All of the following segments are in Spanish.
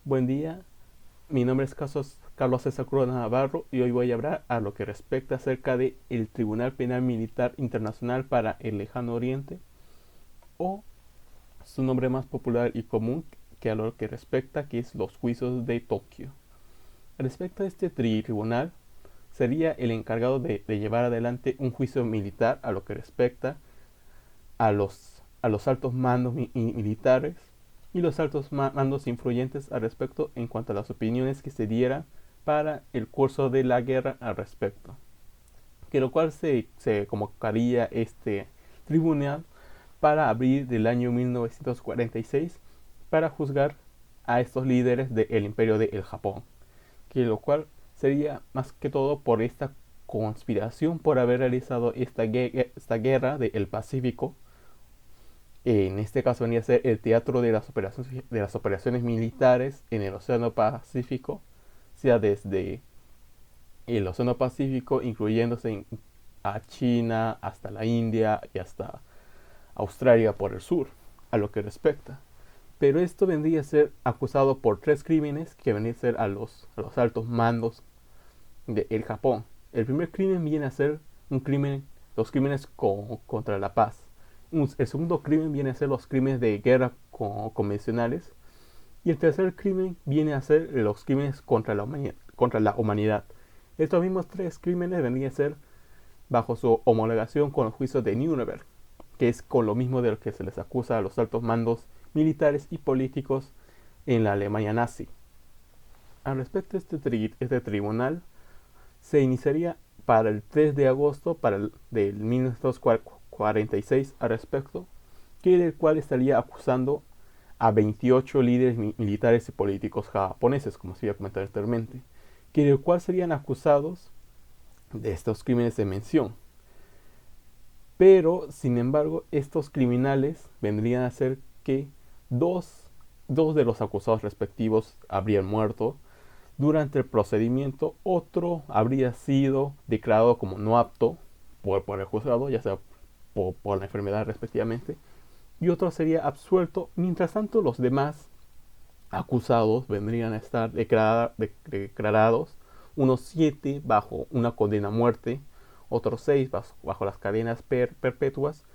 Buen día, mi nombre es Carlos César Cruz Navarro y hoy voy a hablar a lo que respecta acerca de el Tribunal Penal Militar Internacional para el Lejano Oriente, o su nombre más popular y común que a lo que respecta, que es los juicios de Tokio. Respecto a este tribunal, sería el encargado de llevar adelante un juicio militar a lo que respecta a los altos mandos militares y los altos mandos influyentes al respecto en cuanto a las opiniones que se dieran para el curso de la guerra al respecto. Que lo cual se convocaría este tribunal para abril del año 1946 para juzgar a estos líderes del imperio del Japón. Que lo cual sería más que todo por esta conspiración por haber realizado esta guerra del Pacífico. En este caso venía a ser el teatro de las operaciones militares en el Océano Pacífico, sea desde el Océano Pacífico, incluyéndose a China, hasta la India y hasta Australia por el sur, a lo que respecta. Pero esto vendría a ser acusado por tres crímenes que vendrían a ser a los altos mandos del Japón. El primer crimen viene a ser los crímenes contra la paz. El segundo crimen viene a ser los crímenes de guerra convencionales. Y el tercer crimen viene a ser los crímenes contra la humanidad. Estos mismos tres crímenes vendrían a ser bajo su homologación con los juicios de Nuremberg, que es con lo mismo de lo que se les acusa a los altos mandos militares y políticos en la Alemania nazi. Al respecto, este tribunal se iniciaría para el 3 de agosto del 1946 al respecto, que del cual estaría acusando a 28 líderes militares y políticos japoneses, como se iba a comentar anteriormente, que del cual serían acusados de estos crímenes de mención. Pero, sin embargo, estos criminales vendrían a ser que dos de los acusados respectivos habrían muerto durante el procedimiento, otro habría sido declarado como no apto por el juzgado, ya sea por la enfermedad respectivamente, y otro sería absuelto. Mientras tanto, los demás acusados vendrían a estar declarados, unos 7 bajo una condena a muerte, otros 6 bajo las cadenas perpetuas,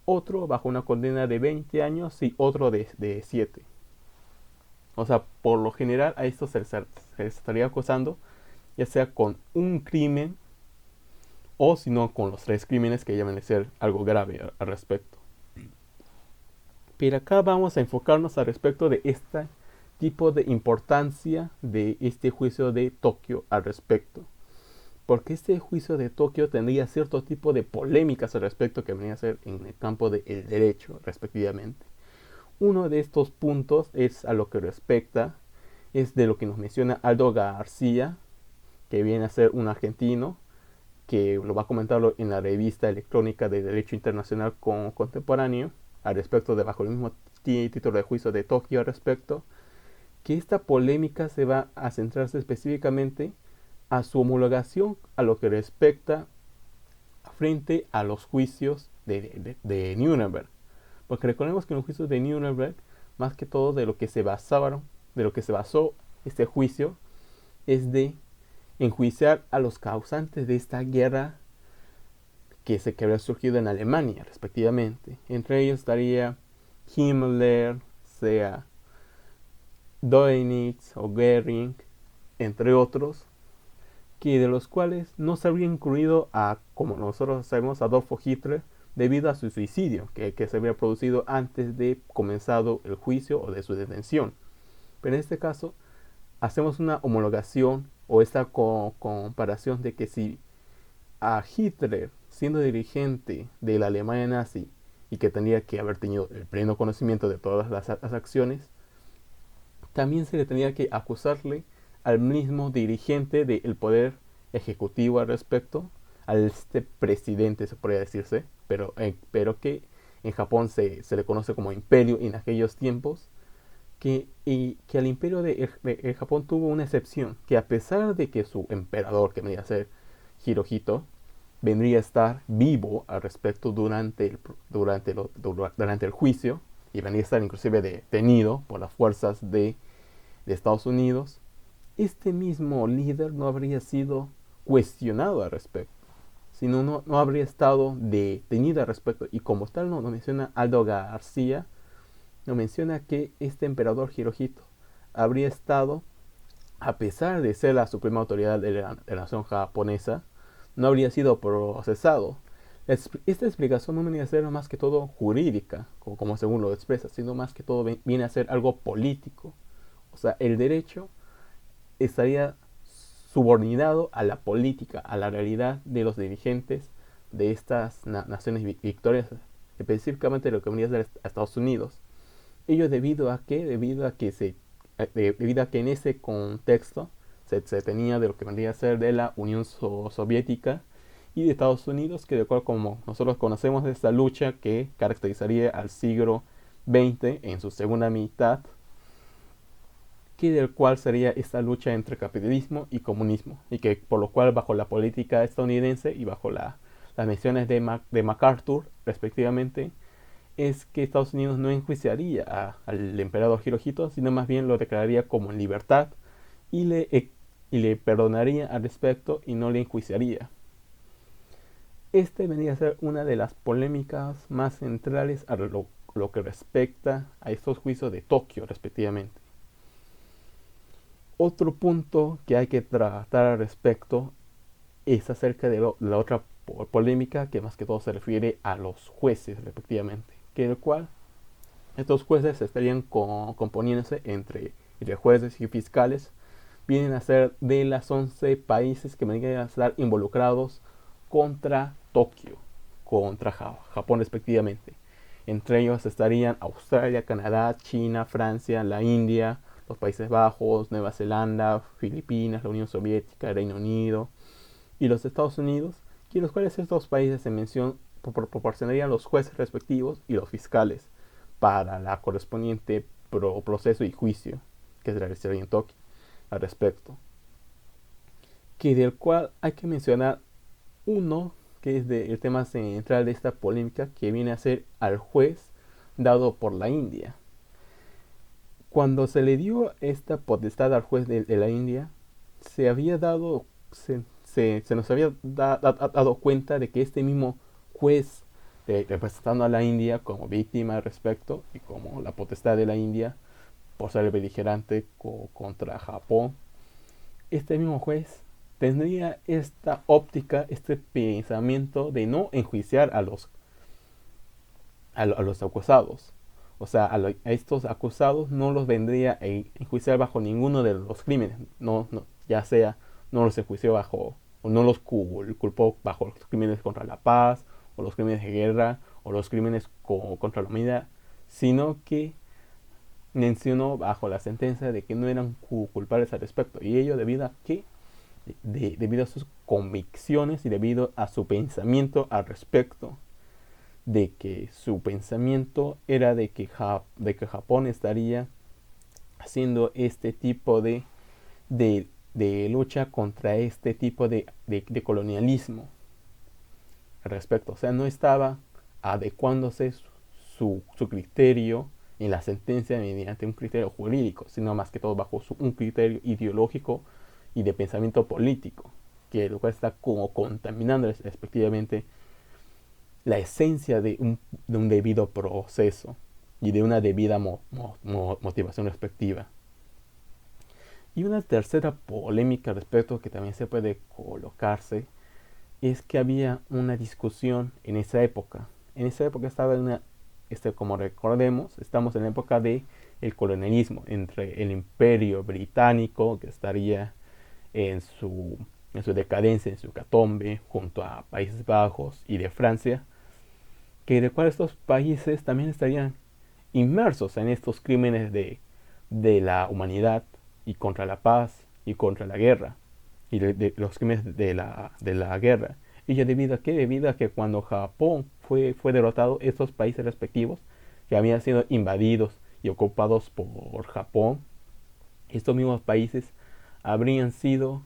otro bajo una condena de 20 años y otro de 7. O sea, por lo general a esto se les estaría acusando ya sea con un crimen o si no con los 3 crímenes que llaman de ser algo grave al respecto. Pero acá vamos a enfocarnos al respecto de este tipo de importancia de este juicio de Tokio al respecto. Porque este juicio de Tokio tendría cierto tipo de polémicas al respecto que venía a ser en el campo del derecho respectivamente. Uno de estos puntos es a lo que respecta, es de lo que nos menciona Aldo García, que viene a ser un argentino, que lo va a comentarlo en la revista electrónica de Derecho Internacional Contemporáneo, al respecto de bajo el mismo título de juicio de Tokio al respecto, que esta polémica se va a centrarse específicamente a su homologación a lo que respecta frente a los juicios de Nuremberg. Porque recordemos que en los juicios de Nuremberg, más que todo de lo que se basó este juicio, es de enjuiciar a los causantes de esta guerra que había surgido en Alemania, respectivamente. Entre ellos estaría Himmler, sea Dönitz o Goering, entre otros, que de los cuales no se habría incluido como nosotros sabemos, Adolfo Hitler, debido a su suicidio, que se había producido antes de comenzado el juicio o de su detención. Pero en este caso, hacemos una homologación o esta comparación de que si a Hitler, siendo dirigente de la Alemania nazi y que tendría que haber tenido el pleno conocimiento de todas las acciones, también se le tenía que acusarle al mismo dirigente del poder ejecutivo al respecto, al presidente se podría decirse, pero que en Japón se le conoce como imperio en aquellos tiempos, que al imperio de Japón tuvo una excepción, que a pesar de que su emperador, que vendría a ser Hirohito, vendría a estar vivo al respecto durante el juicio, y vendría a estar inclusive detenido por las fuerzas de de Estados Unidos, este mismo líder no habría sido cuestionado al respecto, sino no habría estado detenido al respecto. Y como tal nos menciona Aldo García, nos menciona que este emperador Hirohito habría estado, a pesar de ser la suprema autoridad de la nación japonesa, no habría sido procesado. Esta explicación no viene a ser más que todo jurídica, como según lo expresa, sino más que todo viene a ser algo político. O sea, el derecho estaría subordinado a la política, a la realidad de los dirigentes de estas naciones victoriosas, específicamente lo que venía a ser a Estados Unidos. Ello debido a que, debido a que en ese contexto se tenía de lo que vendría a ser de la Unión Soviética y de Estados Unidos, que de acuerdo como nosotros conocemos esta lucha que caracterizaría al siglo XX en su segunda mitad, que del cual sería esta lucha entre capitalismo y comunismo, y que por lo cual bajo la política estadounidense y bajo las menciones de MacArthur respectivamente, es que Estados Unidos no enjuiciaría al emperador Hirohito, sino más bien lo declararía como en libertad y le perdonaría al respecto y no le enjuiciaría. Este venía a ser una de las polémicas más centrales a lo que respecta a estos juicios de Tokio respectivamente. Otro punto que hay que tratar al respecto es acerca de la otra polémica, que más que todo se refiere a los jueces respectivamente, que el cual estos jueces estarían componiéndose entre jueces y fiscales. Vienen a ser de las 11 países que van a estar involucrados contra Tokio, contra Japón respectivamente. Entre ellos estarían Australia, Canadá, China, Francia, la India, los Países Bajos, Nueva Zelanda, Filipinas, la Unión Soviética, Reino Unido y los Estados Unidos, y los cuales estos países en mención proporcionarían los jueces respectivos y los fiscales para la correspondiente proceso y juicio que se realizaría en Tokio al respecto. Que del cual hay que mencionar uno que es el tema central de esta polémica, que viene a ser al juez dado por la India. Cuando se le dio esta potestad al juez de la India, se nos había dado cuenta de que este mismo juez, representando a la India como víctima al respecto y como la potestad de la India por ser beligerante contra Japón, este mismo juez tendría esta óptica, este pensamiento de no enjuiciar a los acusados. O sea, a estos acusados no los vendría a enjuiciar bajo ninguno de los crímenes. Ya sea, no los enjuició bajo, o no los culpó bajo los crímenes contra la paz, o los crímenes de guerra, o los crímenes contra la humanidad, sino que mencionó bajo la sentencia de que no eran culpables al respecto. Y ello debido a que, debido a sus convicciones y debido a su pensamiento al respecto, de que su pensamiento era de que Japón estaría haciendo este tipo de lucha contra este tipo de colonialismo al respecto. O sea, no estaba adecuándose su criterio en la sentencia mediante un criterio jurídico, sino más que todo bajo un criterio ideológico y de pensamiento político, que lo cual está como contaminando respectivamente la esencia de un debido proceso y de una debida motivación respectiva. Y una tercera polémica respecto que también se puede colocarse es que había una discusión en esa época. En esa época estaba como recordemos, estamos en la época del colonialismo entre el Imperio Británico, que estaría en su decadencia, en su hecatombe, junto a Países Bajos y de Francia, que de cual estos países también estarían inmersos en estos crímenes de la humanidad y contra la paz y contra la guerra y de los crímenes de la guerra. Y ya debido a que cuando Japón fue derrotado, estos países respectivos que habían sido invadidos y ocupados por Japón, estos mismos países habrían sido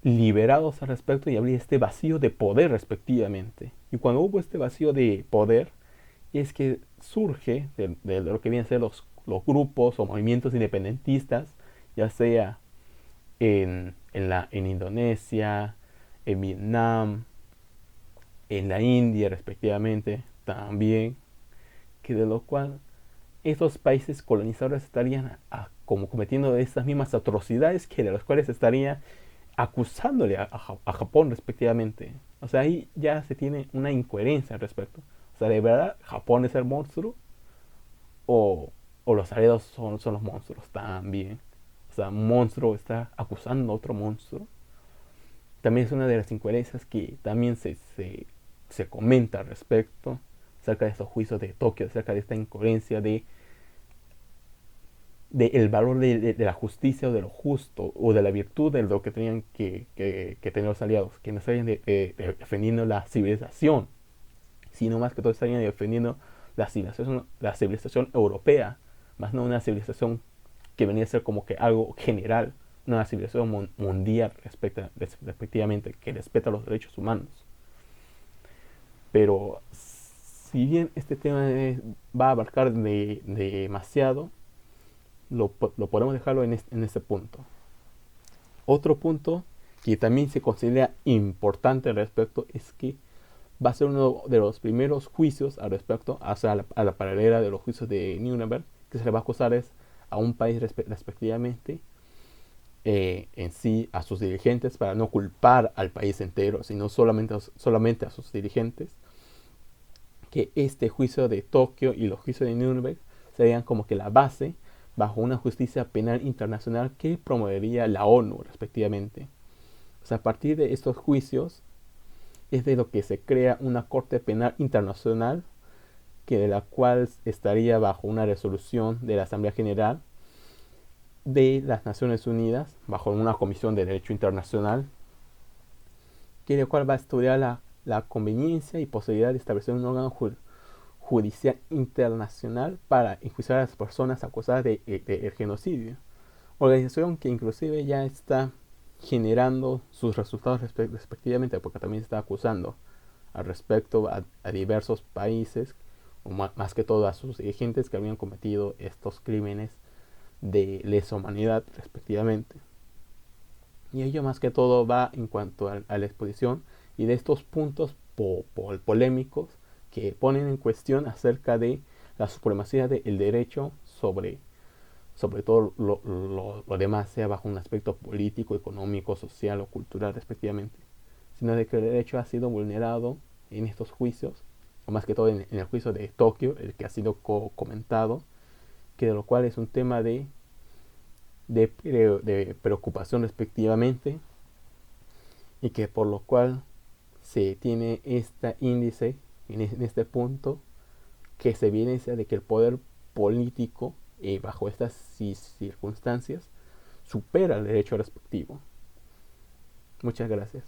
liberados al respecto y habría este vacío de poder respectivamente. Y cuando hubo este vacío de poder, es que surge de lo que vienen a ser los grupos o movimientos independentistas, ya sea en Indonesia, en Vietnam, en la India respectivamente, también, que de lo cual estos países colonizadores estarían como cometiendo estas mismas atrocidades que de las cuales estaría acusándole a Japón respectivamente. O sea, ahí ya se tiene una incoherencia al respecto. O sea, ¿de verdad Japón es el monstruo? ¿O los aliados son los monstruos también? O sea, un monstruo está acusando a otro monstruo. También es una de las incoherencias que también se comenta al respecto, acerca de estos juicios de Tokio, acerca de esta incoherencia de el valor de la justicia o de lo justo o de la virtud de lo que tenían que tener los aliados, que no estarían defendiendo la civilización, sino más que todo estarían defendiendo la civilización europea, más no una civilización que venía a ser como que algo general, una civilización mundial respectivamente, que respeta los derechos humanos. Pero si bien este tema va a abarcar demasiado, lo podemos dejarlo en este punto. Otro punto que también se considera importante al respecto es que va a ser uno de los primeros juicios al respecto, a la paralela de los juicios de Nuremberg, que se le va a acusar a un país respectivamente, en sí a sus dirigentes, para no culpar al país entero, sino solamente a sus dirigentes, que este juicio de Tokio y los juicios de Nuremberg serían como que la base bajo una justicia penal internacional que promovería la ONU respectivamente. O sea, a partir de estos juicios es de lo que se crea una Corte Penal Internacional, que de la cual estaría bajo una resolución de la Asamblea General de las Naciones Unidas, bajo una Comisión de Derecho Internacional, que de cual va a estudiar la conveniencia y posibilidad de establecer un órgano judicial internacional para enjuiciar a las personas acusadas de genocidio. Organización que inclusive ya está generando sus resultados respectivamente, porque también está acusando al respecto a diversos países, o más que todo a sus dirigentes que habían cometido estos crímenes de lesa humanidad respectivamente. Y ello más que todo va en cuanto a la exposición y de estos puntos polémicos que ponen en cuestión acerca de la supremacía del derecho sobre todo lo demás, sea bajo un aspecto político, económico, social o cultural respectivamente, sino de que el derecho ha sido vulnerado en estos juicios, o más que todo en el juicio de Tokio, el que ha sido comentado, que de lo cual es un tema de preocupación respectivamente, y que por lo cual se tiene este índice en este punto que se evidencia de que el poder político, bajo estas circunstancias, supera el derecho respectivo. Muchas gracias.